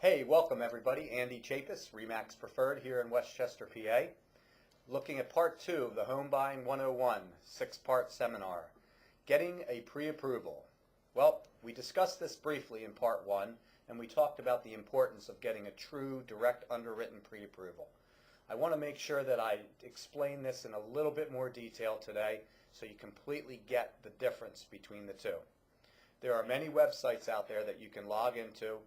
Hey, welcome everybody. Andy Chapis, RE/MAX Preferred here in Westchester, PA. Looking at part 2 of the Home Buying 101 6-part seminar, Getting a Pre-Approval. Well, we discussed this briefly in part 1, and we talked about the importance of getting a true direct underwritten pre-approval. I want to make sure that I explain this in a little bit more detail today so you completely get the difference between the two. There are many websites out there that you can log into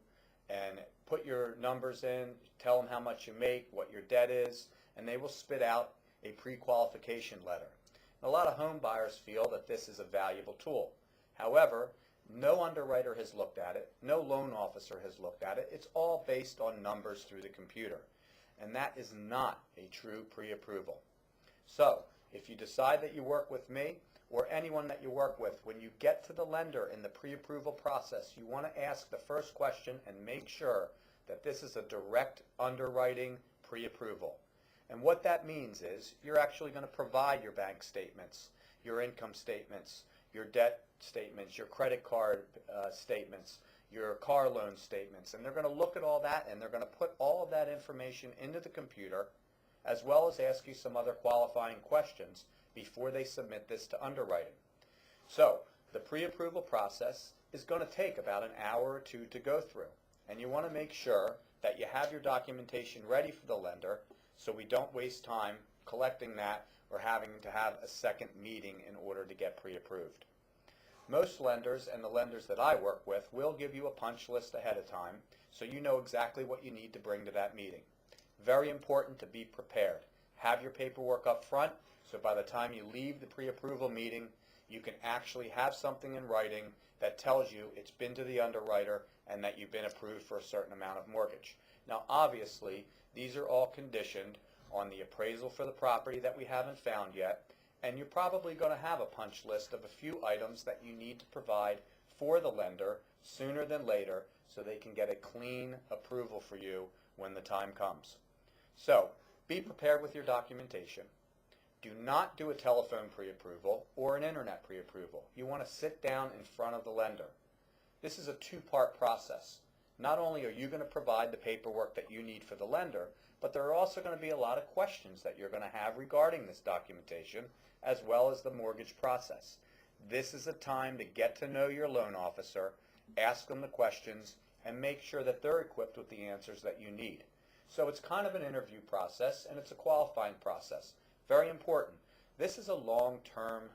and put your numbers in, tell them how much you make, what your debt is, and they will spit out a pre-qualification letter. And a lot of home buyers feel that this is a valuable tool. However, no underwriter has looked at it, no loan officer has looked at it. It's all based on numbers through the computer, and that is not a true pre-approval. So, if you decide that you work with me, or anyone that you work with, when you get to the lender in the pre-approval process, you want to ask the first question and make sure that this is a direct underwriting pre-approval. And what that means is you're actually going to provide your bank statements, your income statements, your debt statements, your credit card statements, your car loan statements, and they're going to look at all that and they're going to put all of that information into the computer, as well as ask you some other qualifying questions before they submit this to underwriting. So the pre-approval process is going to take about an hour or two to go through, and you want to make sure that you have your documentation ready for the lender so we don't waste time collecting that or having to have a second meeting in order to get pre-approved. Most lenders, and the lenders that I work with, will give you a punch list ahead of time so you know exactly what you need to bring to that meeting. Very important to be prepared. Have your paperwork up front, so by the time you leave the pre-approval meeting, you can actually have something in writing that tells you it's been to the underwriter and that you've been approved for a certain amount of mortgage. Now, obviously, these are all conditioned on the appraisal for the property that we haven't found yet, and you're probably going to have a punch list of a few items that you need to provide for the lender sooner than later so they can get a clean approval for you when the time comes. So, be prepared with your documentation. Do not do a telephone pre-approval or an internet pre-approval. You want to sit down in front of the lender. This is a two-part process. Not only are you going to provide the paperwork that you need for the lender, but there are also going to be a lot of questions that you're going to have regarding this documentation, as well as the mortgage process. This is a time to get to know your loan officer, ask them the questions, and make sure that they're equipped with the answers that you need. So it's kind of an interview process, and it's a qualifying process. Very important. This is a long-term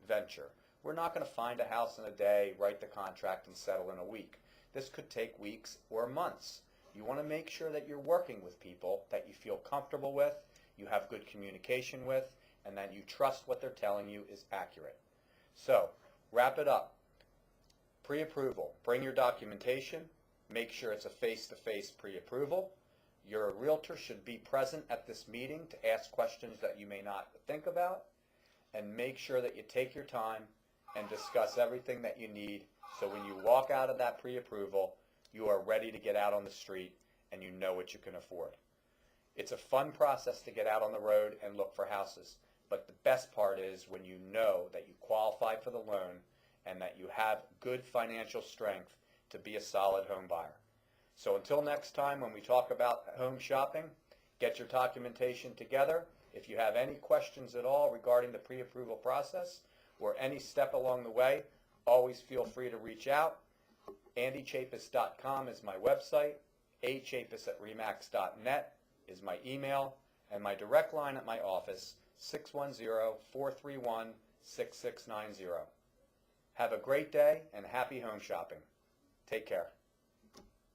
venture. We're not going to find a house in a day, write the contract, and settle in a week. This could take weeks or months. You want to make sure that you're working with people that you feel comfortable with, you have good communication with, and that you trust what they're telling you is accurate. So, wrap it up. Pre-approval. Bring your documentation. Make sure it's a face-to-face pre-approval. Your realtor should be present at this meeting to ask questions that you may not think about, and make sure that you take your time and discuss everything that you need so when you walk out of that pre-approval, you are ready to get out on the street and you know what you can afford. It's a fun process to get out on the road and look for houses, but the best part is when you know that you qualify for the loan and that you have good financial strength to be a solid home buyer. So until next time when we talk about home shopping, get your documentation together. If you have any questions at all regarding the pre-approval process or any step along the way, always feel free to reach out. AndyChapis.com is my website. achapis@remax.net is my email, and my direct line at my office, 610-431-6690. Have a great day and happy home shopping. Take care.